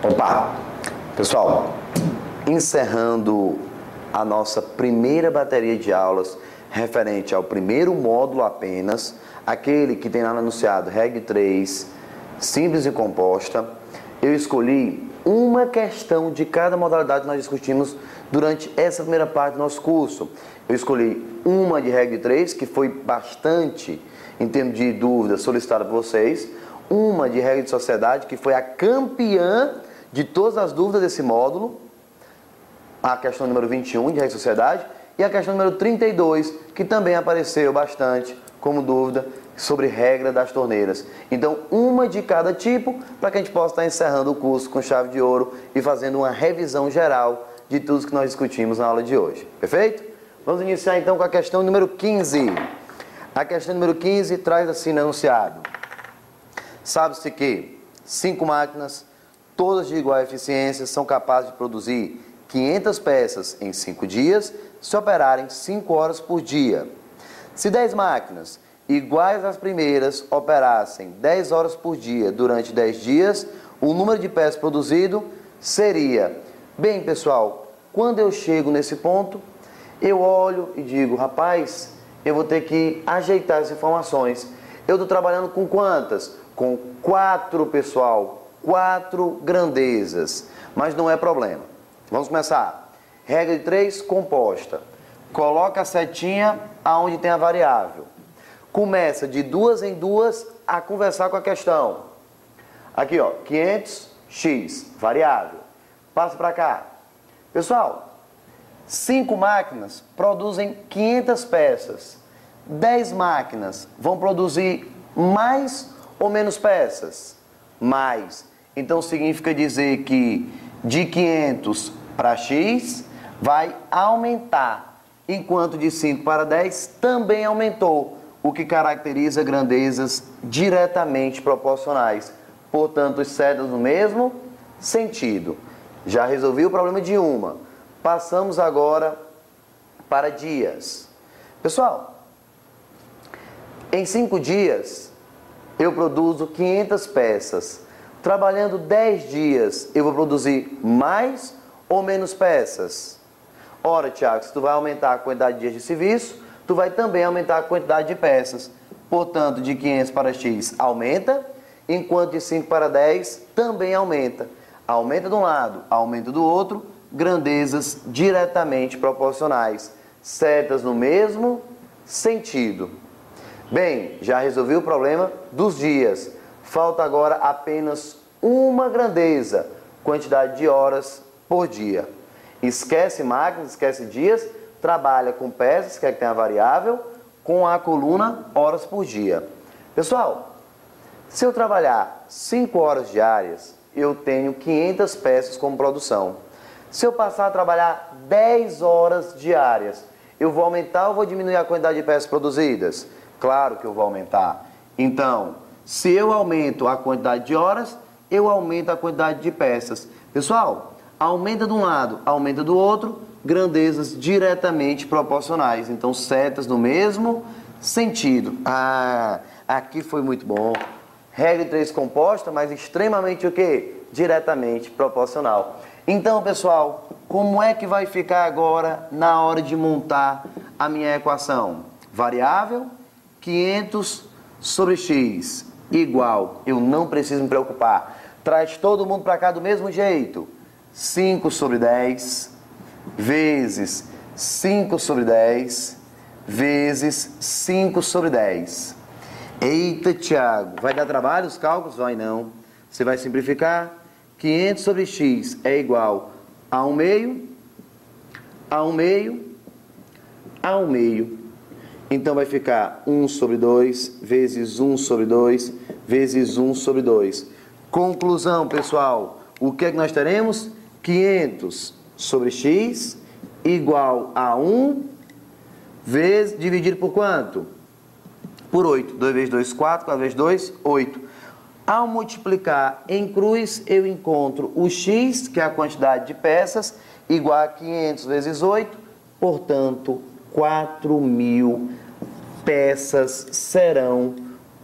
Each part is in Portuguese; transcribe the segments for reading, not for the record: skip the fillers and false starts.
Opa! Pessoal, encerrando a nossa primeira bateria de aulas referente ao primeiro módulo apenas, aquele que tem lá anunciado Reg 3, simples e composta, eu escolhi uma questão de cada modalidade que nós discutimos durante essa primeira parte do nosso curso. Eu escolhi uma de Reg 3, que foi bastante, em termos de dúvidas, solicitada por vocês, uma de Regra de Sociedade, que foi a campeã de todas as dúvidas desse módulo, a questão número 21 de Regra de Sociedade, e a questão número 32, que também apareceu bastante como dúvida sobre regra das torneiras. Então, uma de cada tipo, para que a gente possa estar encerrando o curso com chave de ouro e fazendo uma revisão geral de tudo que nós discutimos na aula de hoje. Perfeito? Vamos iniciar então com a questão número 15. A questão número 15 traz assim no enunciado: sabe-se que 5 máquinas, todas de igual eficiência, são capazes de produzir 500 peças em 5 dias, se operarem 5 horas por dia. Se 10 máquinas, iguais às primeiras, operassem 10 horas por dia durante 10 dias, o número de peças produzido seria... Bem, pessoal, quando eu chego nesse ponto, eu olho e digo, rapaz, eu vou ter que ajeitar as informações. Eu estou trabalhando com quantas? Com 4, pessoal, 4 grandezas, mas não é problema. Vamos começar. Regra de 3, composta. Coloca a setinha aonde tem a variável. Começa de 2 em 2 a conversar com a questão. Aqui, ó, 500x, variável. Passa para cá. Pessoal, 5 máquinas produzem 500 peças. 10 máquinas vão produzir mais ou menos peças? Mais. Então significa dizer que de 500 para x vai aumentar, enquanto de 5 para 10 também aumentou, o que caracteriza grandezas diretamente proporcionais. Portanto, os setas no mesmo sentido. Já resolvi o problema de uma. Passamos agora para dias. Pessoal, em 5 dias eu produzo 500 peças. Trabalhando 10 dias, eu vou produzir mais ou menos peças? Ora, Tiago, se tu vai aumentar a quantidade de dias de serviço, tu vai também aumentar a quantidade de peças. Portanto, de 500 para x aumenta, enquanto de 5 para 10 também aumenta. Aumenta de um lado, aumenta do outro, grandezas diretamente proporcionais. Setas no mesmo sentido. Bem, já resolvi o problema dos dias. Falta agora apenas uma grandeza, quantidade de horas por dia. Esquece máquinas, esquece dias, trabalha com peças, que é que tem a variável, com a coluna horas por dia. Pessoal, se eu trabalhar 5 horas diárias, eu tenho 500 peças como produção. Se eu passar a trabalhar 10 horas diárias, eu vou aumentar ou vou diminuir a quantidade de peças produzidas? Claro que eu vou aumentar. Então, se eu aumento a quantidade de horas, eu aumento a quantidade de peças. Pessoal, aumenta de um lado, aumenta do outro, grandezas diretamente proporcionais. Então, setas no mesmo sentido. Ah, aqui foi muito bom. Regra de 3 composta, mas extremamente o quê? Diretamente proporcional. Então, pessoal, como é que vai ficar agora na hora de montar a minha equação? Variável 500 sobre x igual, eu não preciso me preocupar, traz todo mundo para cá do mesmo jeito. 5 sobre 10 vezes 5 sobre 10 vezes 5 sobre 10. Eita, Tiago, vai dar trabalho os cálculos? Vai não. Você vai simplificar. 500 sobre x é igual a 1 meio, a 1 meio, a 1 meio. Então vai ficar 1 sobre 2 vezes 1 sobre 2 vezes 1 sobre 2. Conclusão, pessoal, o que é que nós teremos? 500 sobre x igual a 1 vezes, dividido por quanto? Por 8. 2 vezes 2, 4. 4 vezes 2, 8. Ao multiplicar em cruz, eu encontro o x, que é a quantidade de peças, igual a 500 vezes 8. Portanto, 4.000 peças serão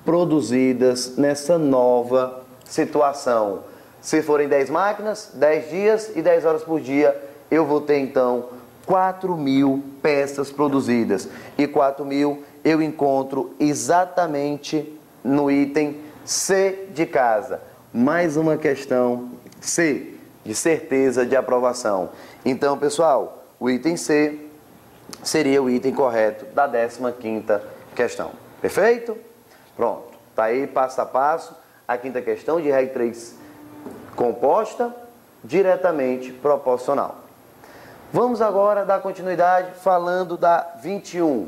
produzidas nessa nova situação. Se forem 10 máquinas, 10 dias e 10 horas por dia, eu vou ter então 4.000 peças produzidas. E 4.000 eu encontro exatamente no item C de casa. Mais uma questão C, de certeza de aprovação. Então, pessoal, o item C seria o item correto da 15ª questão. Perfeito? Pronto. Tá aí, passo a passo, a quinta questão de regra 3 composta, diretamente proporcional. Vamos agora dar continuidade falando da 21.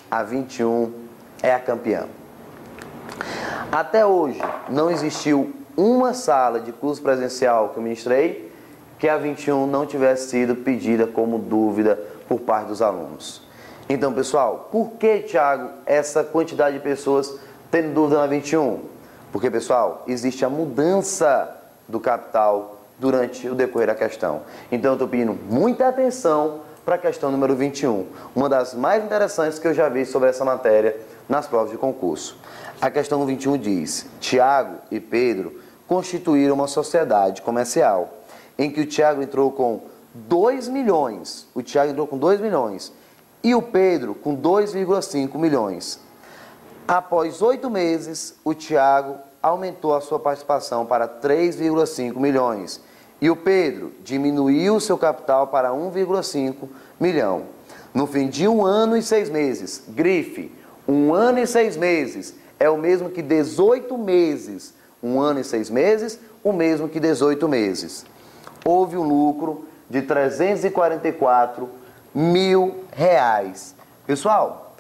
A 21 é a campeã. Até hoje, não existiu uma sala de curso presencial que eu ministrei que a 21 não tivesse sido pedida como dúvida por parte dos alunos. Então, pessoal, por que, Thiago, essa quantidade de pessoas tendo dúvida na 21? Porque, pessoal, existe a mudança do capital durante o decorrer da questão. Então, eu estou pedindo muita atenção para a questão número 21, uma das mais interessantes que eu já vi sobre essa matéria nas provas de concurso. A questão 21 diz: Tiago e Pedro constituíram uma sociedade comercial, em que o Tiago entrou com 2 milhões, o Tiago entrou com 2 milhões e o Pedro com 2,5 milhões. Após 8 meses, o Tiago aumentou a sua participação para 3,5 milhões e o Pedro diminuiu seu capital para 1,5 milhão. No fim de 1 ano e 6 meses, grife, 1 ano e 6 meses é o mesmo que 18 meses. 1 ano e 6 meses, o mesmo que 18 meses. Houve um lucro de R$344 mil. Pessoal,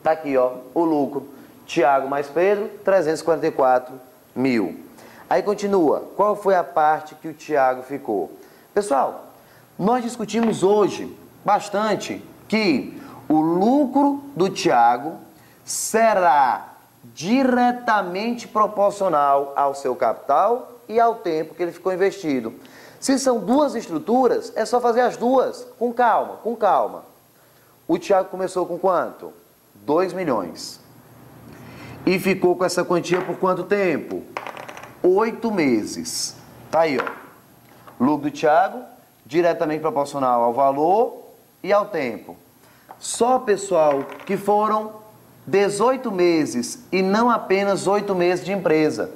tá aqui, ó, o lucro. Tiago mais Pedro, 344 mil. Aí continua, qual foi a parte que o Tiago ficou? Pessoal, nós discutimos hoje bastante que o lucro do Tiago será diretamente proporcional ao seu capital e ao tempo que ele ficou investido. Se são duas estruturas, é só fazer as duas, com calma, com calma. O Tiago começou com quanto? 2 milhões. E ficou com essa quantia por quanto tempo? 8 meses. Tá aí, ó. Lucro do Tiago, diretamente proporcional ao valor e ao tempo. Só, pessoal, que foram 18 meses e não apenas 8 meses de empresa.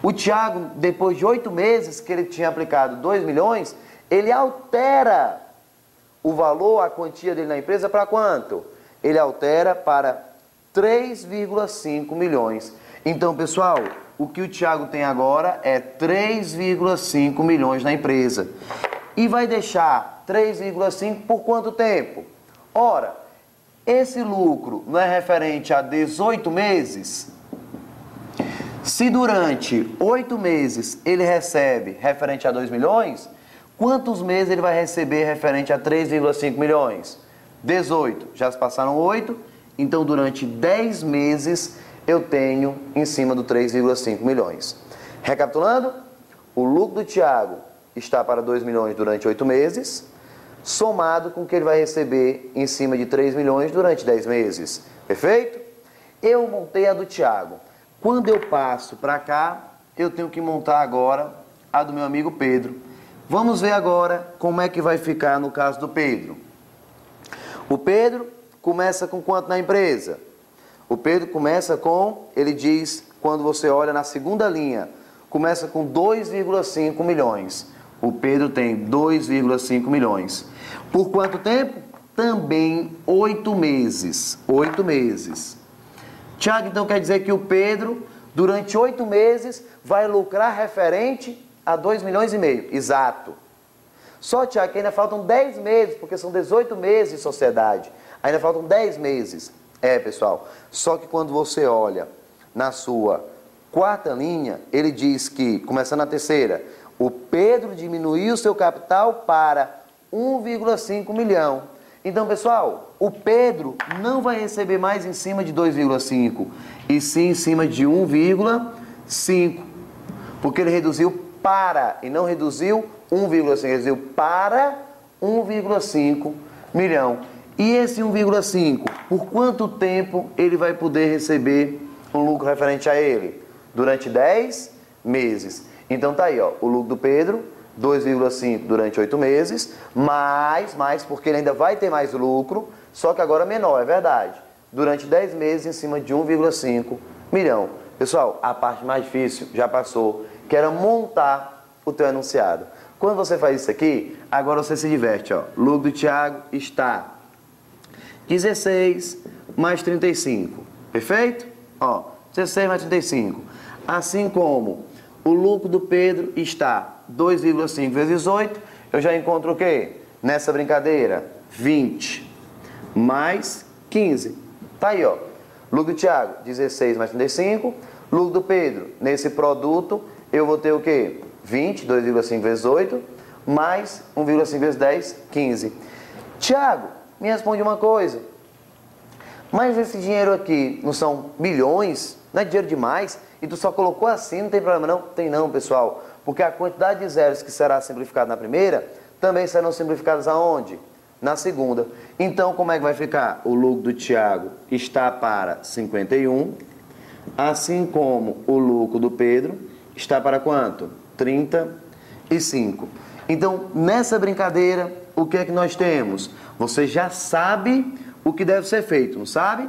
O Tiago, depois de 8 meses que ele tinha aplicado 2 milhões, ele altera o valor, a quantia dele na empresa para quanto? Ele altera para 3,5 milhões. Então, pessoal, o que o Tiago tem agora é 3,5 milhões na empresa. E vai deixar 3,5 por quanto tempo? Ora, esse lucro não é referente a 18 meses? Se durante 8 meses ele recebe referente a 2 milhões, quantos meses ele vai receber referente a 3,5 milhões? 18. Já se passaram 8, então durante 10 meses eu tenho em cima do 3,5 milhões. Recapitulando, o lucro do Tiago está para 2 milhões durante 8 meses, somado com o que ele vai receber em cima de 3 milhões durante 10 meses. Perfeito? Eu montei a do Tiago. Quando eu passo para cá, eu tenho que montar agora a do meu amigo Pedro. Vamos ver agora como é que vai ficar no caso do Pedro. O Pedro começa com quanto na empresa? O Pedro começa com, ele diz, quando você olha na segunda linha, começa com 2,5 milhões. O Pedro tem 2,5 milhões. Por quanto tempo? Também 8 meses. 8 meses. Tiago, então quer dizer que o Pedro, durante 8 meses, vai lucrar referente a 2 milhões e meio. Exato. Só, Tiago, que ainda faltam 10 meses, porque são 18 meses de sociedade. Ainda faltam 10 meses. É, pessoal. Só que quando você olha na sua quarta linha, ele diz que, começando na terceira, o Pedro diminuiu seu capital para 1,5 milhão. Então, pessoal, o Pedro não vai receber mais em cima de 2,5, e sim em cima de 1,5. Porque ele reduziu para, e não reduziu 1,5, reduziu para 1,5 milhão. E esse 1,5, por quanto tempo ele vai poder receber um lucro referente a ele? Durante 10 meses. Então tá aí, ó, o lucro do Pedro, 2,5 durante 8 meses, mais, porque ele ainda vai ter mais lucro, só que agora menor, é verdade. Durante 10 meses em cima de 1,5 milhão. Pessoal, a parte mais difícil já passou, que era montar o teu enunciado. Quando você faz isso aqui, agora você se diverte, ó. Lucro do Thiago está 16 mais 35, perfeito? Ó, 16 mais 35. Assim como o lucro do Pedro está 2,5 vezes 8, eu já encontro o quê? Nessa brincadeira, 20 mais 15. Tá aí, ó. Lucro do Thiago, 16 mais 35. Lucro do Pedro, nesse produto, eu vou ter o quê? 20, 2,5 vezes 8, mais 1,5 vezes 10, 15. Thiago, me responde uma coisa. Mas esse dinheiro aqui não são milhões? Não é dinheiro demais? E tu só colocou assim, não tem problema não? Tem não, pessoal. Porque a quantidade de zeros que será simplificada na primeira, também serão simplificadas aonde? Na segunda. Então, como é que vai ficar? O lucro do Thiago está para 51, assim como o lucro do Pedro está para quanto? 35. Então, nessa brincadeira, o que é que nós temos? Você já sabe o que deve ser feito, não sabe?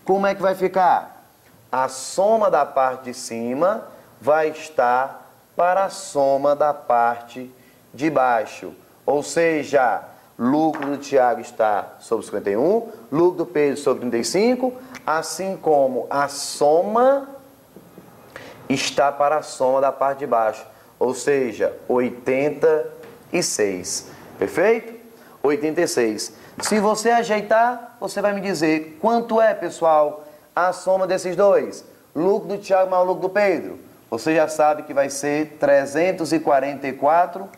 Como é que vai ficar? A soma da parte de cima vai estar para a soma da parte de baixo. Ou seja, lucro do Thiago está sobre 51, lucro do Pedro sobre 35, assim como a soma está para a soma da parte de baixo. Ou seja, 86. Perfeito? 86. Se você ajeitar, você vai me dizer quanto é, pessoal, a soma desses dois. Lucro do Thiago mais o lucro do Pedro. Você já sabe que vai ser 344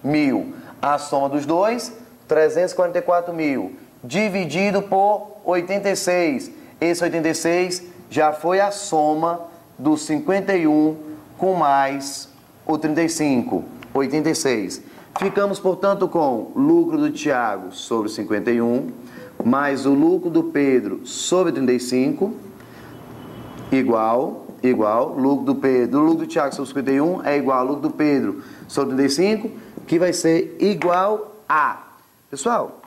mil. A soma dos dois, 344 mil, dividido por 86. Esse 86 já foi a soma do 51 com mais o 35, 86. Ficamos, portanto, com lucro do Thiago sobre 51, mais o lucro do Pedro sobre 35, igual, lucro do Pedro, o lucro do Thiago sobre 51 é igual ao lucro do Pedro sobre 35, que vai ser igual a, pessoal,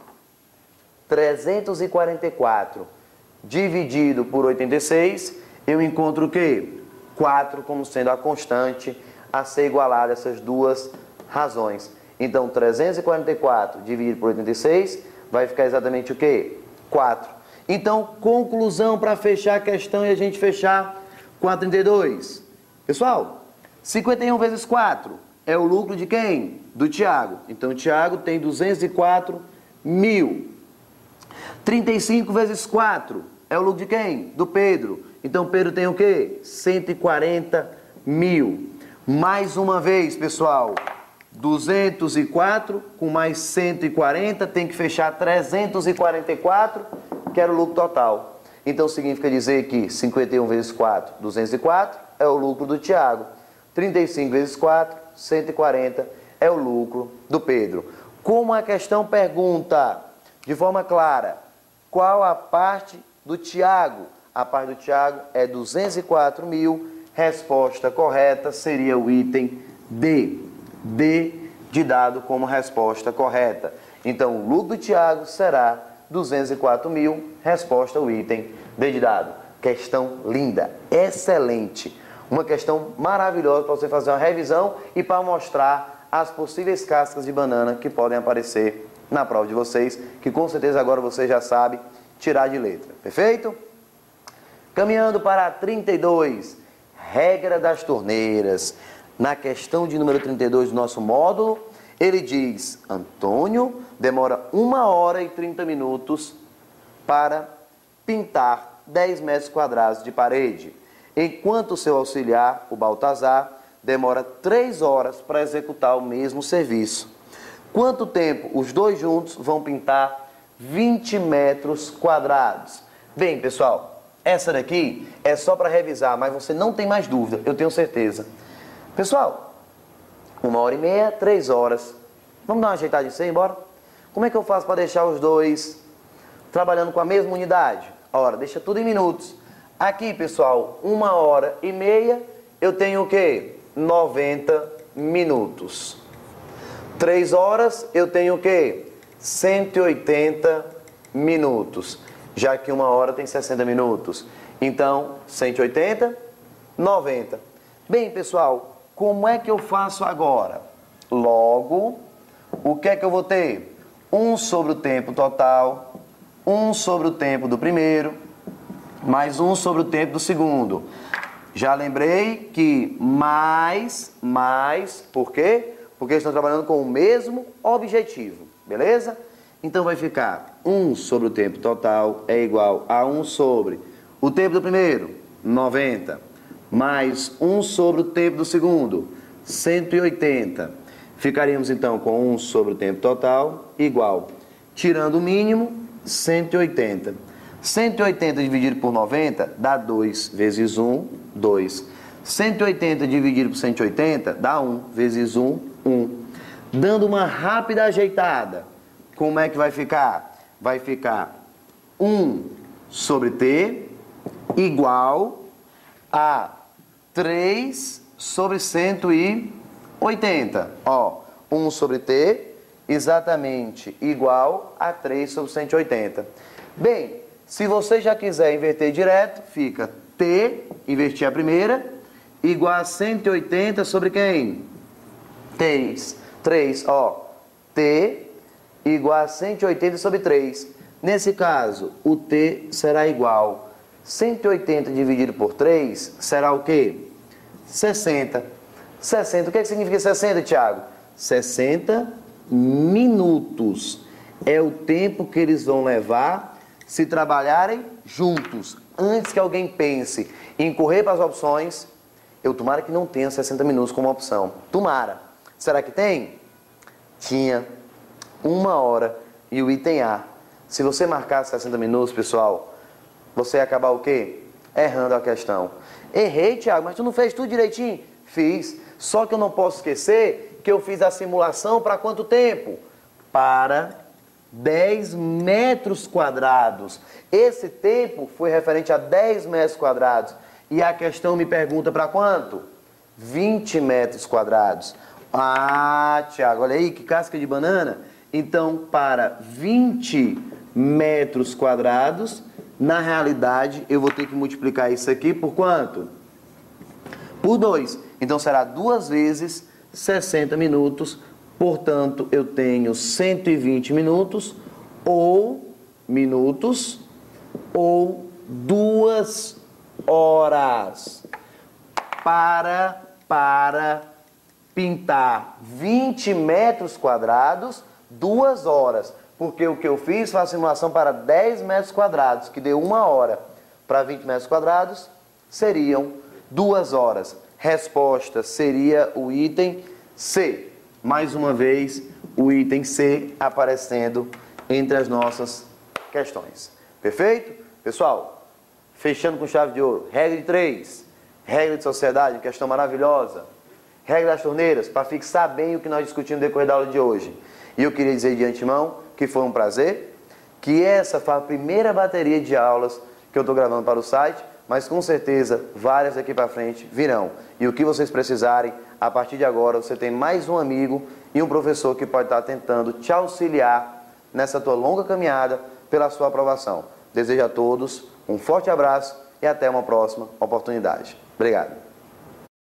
344 dividido por 86, eu encontro o quê? 4 como sendo a constante a ser igualada a essas duas razões. Então, 344 dividido por 86 vai ficar exatamente o quê? 4. Então, conclusão para fechar a questão e a gente fechar com a 32. Pessoal, 51 vezes 4 é o lucro de quem? Do Thiago. Então, o Thiago tem 204 mil. 35 vezes 4 é o lucro de quem? Do Pedro. Então, Pedro tem o quê? 140 mil. Mais uma vez, pessoal, 204 com mais 140, tem que fechar 344, que era o lucro total. Então, significa dizer que 51 vezes 4, 204, é o lucro do Thiago. 35 vezes 4, 140, é o lucro do Pedro. Como a questão pergunta, de forma clara, qual a parte do Thiago? A parte do Thiago é 204 mil. Resposta correta seria o item D. D de dado como resposta correta. Então, o lucro do Thiago será 204 mil. Resposta o item D de dado. Questão linda, excelente. Uma questão maravilhosa para você fazer uma revisão e para mostrar as possíveis cascas de banana que podem aparecer na prova de vocês, que com certeza agora você já sabe tirar de letra. Perfeito? Caminhando para a 32, regra das torneiras. Na questão de número 32 do nosso módulo, ele diz: Antônio demora 1 hora e 30 minutos para pintar 10 metros quadrados de parede, enquanto o seu auxiliar, o Baltazar, demora 3 horas para executar o mesmo serviço. Quanto tempo os dois juntos vão pintar 20 metros quadrados? Bem, pessoal, essa daqui é só para revisar, mas você não tem mais dúvida, eu tenho certeza. Pessoal, 1 hora e meia, 3 horas. Vamos dar uma ajeitada nisso aí, embora? Como é que eu faço para deixar os dois trabalhando com a mesma unidade? Ora, deixa tudo em minutos. Aqui, pessoal, 1 hora e meia, eu tenho o quê? 90 minutos. 3 horas eu tenho o quê? 180 minutos. Já que 1 hora tem 60 minutos. Então, 180, 90. Bem, pessoal, como é que eu faço agora? Logo, o que é que eu vou ter? 1 sobre o tempo total, 1 sobre o tempo do primeiro, mais 1 sobre o tempo do segundo. Já lembrei que mais, por quê? Porque estão trabalhando com o mesmo objetivo, beleza? Então vai ficar 1 sobre o tempo total é igual a 1 sobre o tempo do primeiro, 90, mais 1 sobre o tempo do segundo, 180. Ficaríamos então com 1 sobre o tempo total igual, tirando o mínimo, 180. 180 dividido por 90 dá 2 vezes 1, 2. 180 dividido por 180 dá 1 vezes 1, 1. Dando uma rápida ajeitada, como é que vai ficar? Vai ficar 1 sobre t igual a 3 sobre 180. Ó, 1 sobre t exatamente igual a 3 sobre 180. Bem, se você já quiser inverter direto, fica t, invertir a primeira, igual a 180 sobre quem? 3. 3, ó. T igual a 180 sobre 3. Nesse caso, o t será igual. 180 dividido por 3 será o quê? 60. 60. O que significa 60, Thiago? 60 minutos. É o tempo que eles vão levar se trabalharem juntos. Antes que alguém pense em correr para as opções, eu tomara que não tenha 60 minutos como opção. Tomara. Será que tem? Tinha 1 hora e o item A. Se você marcar 60 minutos, pessoal, você ia acabar o quê? Errando a questão. Errei, Thiago, mas tu não fez tudo direitinho? Fiz. Só que eu não posso esquecer que eu fiz a simulação para quanto tempo? Para 10 metros quadrados. Esse tempo foi referente a 10 metros quadrados. E a questão me pergunta para quanto? 20 metros quadrados. Ah, Thiago, olha aí que casca de banana. Então, para 20 metros quadrados, na realidade, eu vou ter que multiplicar isso aqui por quanto? Por 2. Então, será 2 vezes 60 minutos. Portanto, eu tenho 120 minutos ou 2 horas para pintar 20 metros quadrados, 2 horas. Porque o que eu fiz foi a simulação para 10 metros quadrados, que deu 1 hora. Para 20 metros quadrados, seriam 2 horas. Resposta seria o item C. Mais uma vez, o item C aparecendo entre as nossas questões. Perfeito? Pessoal, fechando com chave de ouro. Regra de 3. Regra de sociedade, questão maravilhosa. Regra das torneiras, para fixar bem o que nós discutimos no decorrer da aula de hoje. E eu queria dizer de antemão que foi um prazer, que essa foi a primeira bateria de aulas que eu estou gravando para o site, mas com certeza várias daqui para frente virão. E o que vocês precisarem, a partir de agora você tem mais um amigo e um professor que pode estar tentando te auxiliar nessa tua longa caminhada pela sua aprovação. Desejo a todos um forte abraço e até uma próxima oportunidade. Obrigado.